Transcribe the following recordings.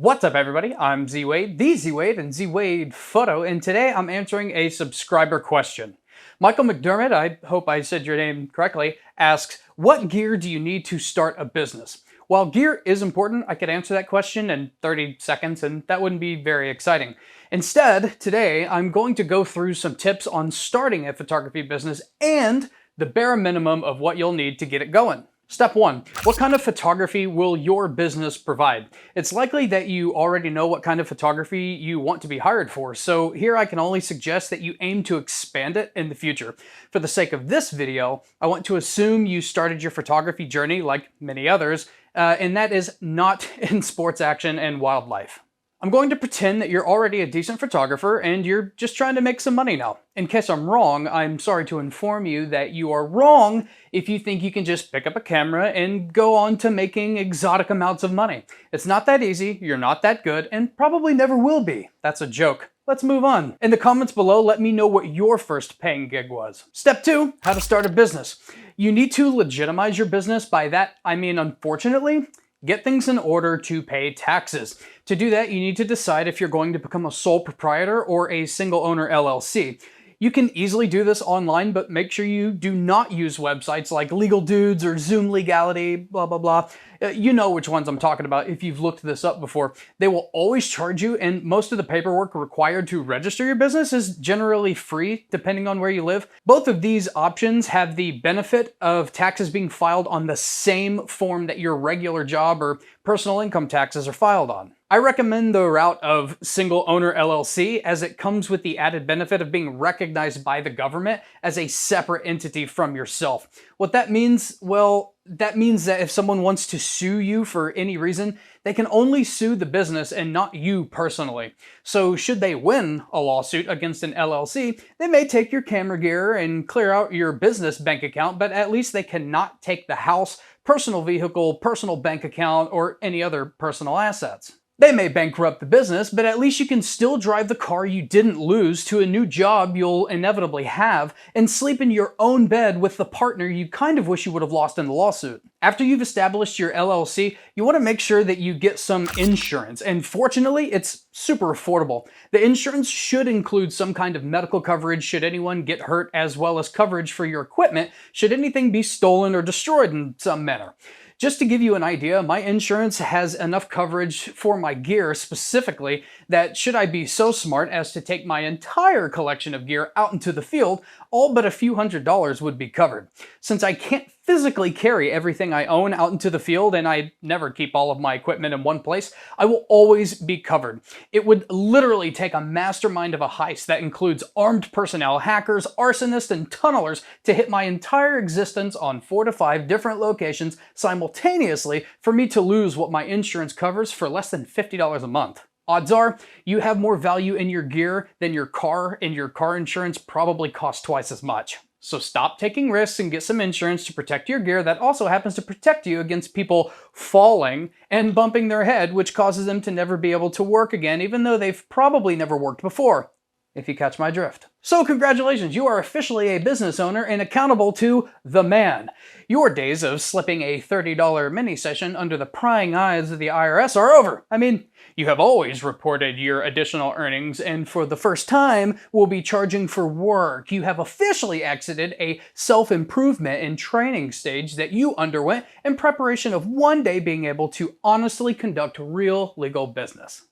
What's up, everybody? I'm Z Wade, the Z Wade, and Z Wade Photo, and today I'm answering a subscriber question. Michael McDermott, I hope I said your name correctly, asks, what gear do you need to start a business? While gear is important, I could answer that question in 30 seconds, and that wouldn't be very exciting. Instead, today I'm going to go through some tips on starting a photography business and the bare minimum of what you'll need to get it going. Step 1. What kind of photography will your business provide? It's likely that you already know what kind of photography you want to be hired for, so here I can only suggest that you aim to expand it in the future. For the sake of this video, I want to assume you started your photography journey like many others, and that is not in sports action and wildlife. I'm going to pretend that you're already a decent photographer and you're just trying to make some money now. In case I'm wrong, I'm sorry to inform you that you are wrong if you think you can just pick up a camera and go on to making exotic amounts of money. It's not that easy, you're not that good, and probably never will be. That's a joke. Let's move on. In the comments below, let me know what your first paying gig was. Step 2, how to start a business. You need to legitimize your business. By that, I mean, unfortunately, get things in order to pay taxes. To do that, you need to decide if you're going to become a sole proprietor or a single owner LLC. You can easily do this online, but make sure you do not use websites like Legal Dudes or Zoom Legality, blah, blah, blah. You know which ones I'm talking about if you've looked this up before. They will always charge you, and most of the paperwork required to register your business is generally free, depending on where you live. Both of these options have the benefit of taxes being filed on the same form that your regular job or personal income taxes are filed on. I recommend the route of single owner LLC as it comes with the added benefit of being recognized by the government as a separate entity from yourself. What that means, well, that means that if someone wants to sue you for any reason, they can only sue the business and not you personally. So should they win a lawsuit against an LLC, they may take your camera gear and clear out your business bank account, but at least they cannot take the house, personal vehicle, personal bank account, or any other personal assets. They may bankrupt the business, but at least you can still drive the car you didn't lose to a new job you'll inevitably have and sleep in your own bed with the partner you kind of wish you would have lost in the lawsuit. After you've established your LLC, you want to make sure that you get some insurance, and fortunately, it's super affordable. The insurance should include some kind of medical coverage should anyone get hurt, as well as coverage for your equipment should anything be stolen or destroyed in some manner. Just to give you an idea, my insurance has enough coverage for my gear specifically that should I be so smart as to take my entire collection of gear out into the field, all but a few $100s would be covered. Since I can't physically carry everything I own out into the field and I never keep all of my equipment in one place, I will always be covered. It would literally take a mastermind of a heist that includes armed personnel, hackers, arsonists, and tunnelers to hit my entire existence on 4 to 5 different locations simultaneously for me to lose what my insurance covers for less than $50 a month. Odds are, you have more value in your gear than your car, and your car insurance probably costs twice as much. So stop taking risks and get some insurance to protect your gear that also happens to protect you against people falling and bumping their head, which causes them to never be able to work again, even though they've probably never worked before, if you catch my drift. So congratulations, you are officially a business owner and accountable to the man. Your days of slipping a $30 mini session under the prying eyes of the IRS are over. I mean, you have always reported your additional earnings, and for the first time will be charging for work. You have officially exited a self-improvement and training stage that you underwent in preparation of one day being able to honestly conduct real legal business.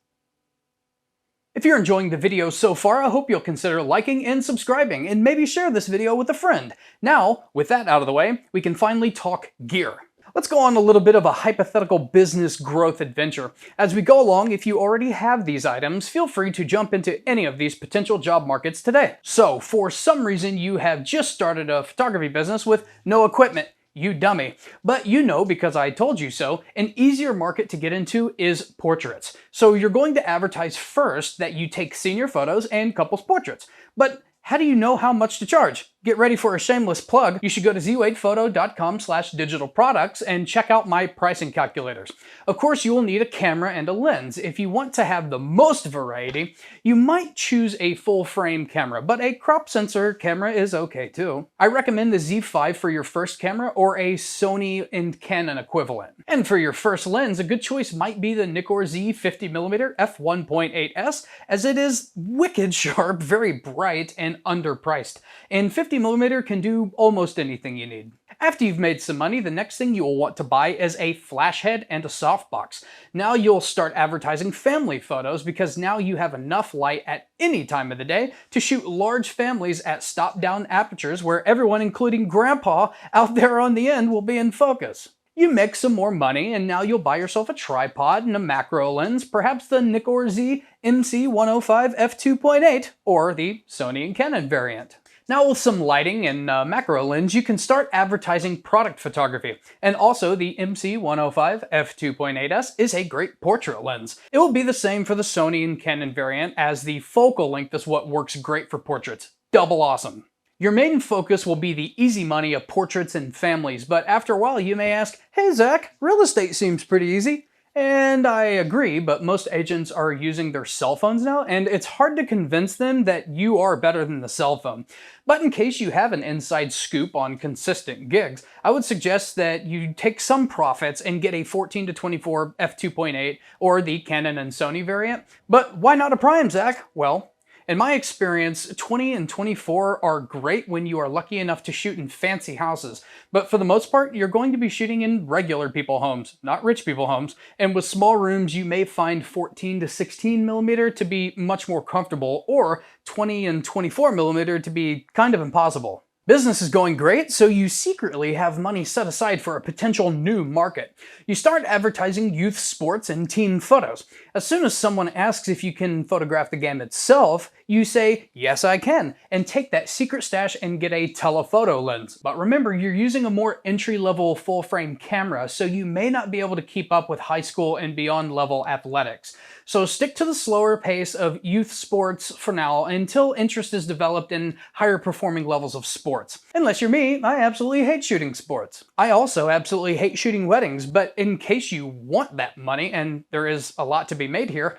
If you're enjoying the video so far, I hope you'll consider liking and subscribing, and maybe share this video with a friend. Now, with that out of the way, we can finally talk gear. Let's go on a little bit of a hypothetical business growth adventure. As we go along, if you already have these items, feel free to jump into any of these potential job markets today. So, for some reason, you have just started a photography business with no equipment. You dummy. But you know, because I told you so, an easier market to get into is portraits. So you're going to advertise first that you take senior photos and couples portraits. But how do you know how much to charge? Get ready for a shameless plug. You should go to zwadephoto.com/digital products and check out my pricing calculators. Of course, you will need a camera and a lens. If you want to have the most variety, you might choose a full frame camera, but a crop sensor camera is okay too. I recommend the Z5 for your first camera or a Sony and Canon equivalent. And for your first lens, a good choice might be the Nikon Z 50mm f1.8s, as it is wicked sharp, very bright, and underpriced. And 50mm can do almost anything you need. After you've made some money, the next thing you will want to buy is a flash head and a softbox. Now you'll start advertising family photos because now you have enough light at any time of the day to shoot large families at stop-down apertures where everyone, including Grandpa, out there on the end will be in focus. You make some more money and now you'll buy yourself a tripod and a macro lens, perhaps the Nikon Z MC105 f2.8 or the Sony and Canon variant. Now with some lighting and macro lens, you can start advertising product photography. And also the MC105 f2.8s is a great portrait lens. It will be the same for the Sony and Canon variant, as the focal length is what works great for portraits. Double awesome. Your main focus will be the easy money of portraits and families, but after a while you may ask, "Hey Zach, real estate seems pretty easy." And I agree, but most agents are using their cell phones now, and it's hard to convince them that you are better than the cell phone. But in case you have an inside scoop on consistent gigs, I would suggest that you take some profits and get a 14-24 f2.8 or the Canon and Sony variant. But why not a prime, Zach? Well, in my experience, 20 and 24 are great when you are lucky enough to shoot in fancy houses, but for the most part, you're going to be shooting in regular people homes, not rich people homes, and with small rooms, you may find 14 to 16mm to be much more comfortable, or 20 and 24mm to be kind of impossible. Business is going great, so you secretly have money set aside for a potential new market. You start advertising youth sports and teen photos. As soon as someone asks if you can photograph the game itself, you say, "Yes, I can," and take that secret stash and get a telephoto lens. But remember, you're using a more entry-level full-frame camera, so you may not be able to keep up with high school and beyond level athletics. So stick to the slower pace of youth sports for now until interest is developed in higher performing levels of sports. Unless you're me, I absolutely hate shooting sports. I also absolutely hate shooting weddings, but in case you want that money, and there is a lot to be made here,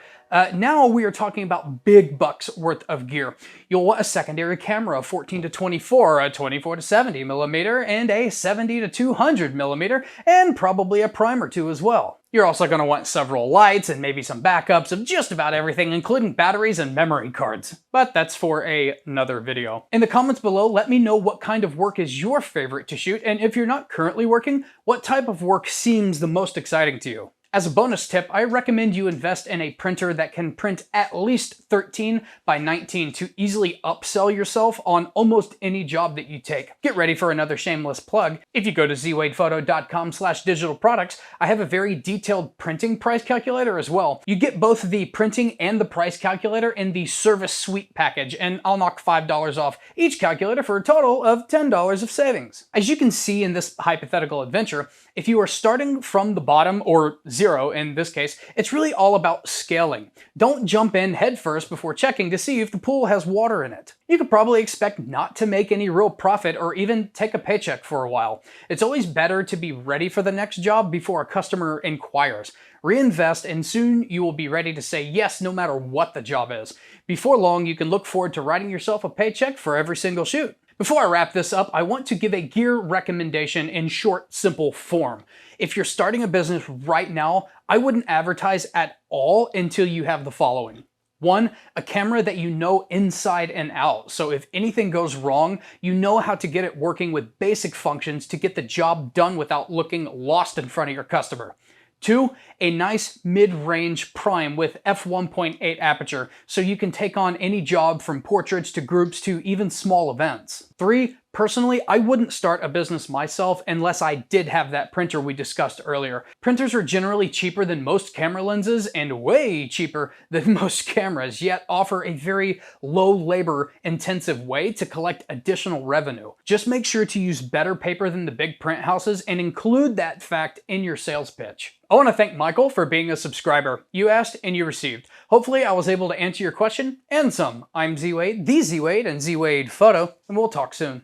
now we are talking about big bucks worth of gear. You'll want a secondary camera, 14-24, a 24-70mm, and a 70-200mm, and probably a prime or two as well. You're also going to want several lights and maybe some backups of just about everything, including batteries and memory cards. But that's for another video. In the comments below, let me know what kind of work is your favorite to shoot, and if you're not currently working, what type of work seems the most exciting to you. As a bonus tip, I recommend you invest in a printer that can print at least 13 by 19 to easily upsell yourself on almost any job that you take. Get ready for another shameless plug. If you go to zwadephoto.com/digital products, I have a very detailed printing price calculator as well. You get both the printing and the price calculator in the service suite package, and I'll knock $5 off each calculator for a total of $10 of savings. As you can see in this hypothetical adventure, if you are starting from the bottom, or zero in this case, it's really all about scaling. Don't jump in headfirst before checking to see if the pool has water in it. You could probably expect not to make any real profit or even take a paycheck for a while. It's always better to be ready for the next job before a customer inquires. Reinvest and soon you will be ready to say yes no matter what the job is. Before long, you can look forward to writing yourself a paycheck for every single shoot. Before I wrap this up, I want to give a gear recommendation in short, simple form. If you're starting a business right now, I wouldn't advertise at all until you have the following. 1, a camera that you know inside and out, so if anything goes wrong, you know how to get it working with basic functions to get the job done without looking lost in front of your customer. 2, a nice mid-range prime with f1.8 aperture, so you can take on any job from portraits to groups to even small events. 3, personally, I wouldn't start a business myself unless I did have that printer we discussed earlier. Printers are generally cheaper than most camera lenses and way cheaper than most cameras, yet offer a very low labor intensive way to collect additional revenue. Just make sure to use better paper than the big print houses and include that fact in your sales pitch. I want to thank Michael for being a subscriber. You asked and you received. Hopefully I was able to answer your question and some. I'm Z Wade, the Z Wade, and Z Wade Photo, and we'll talk soon.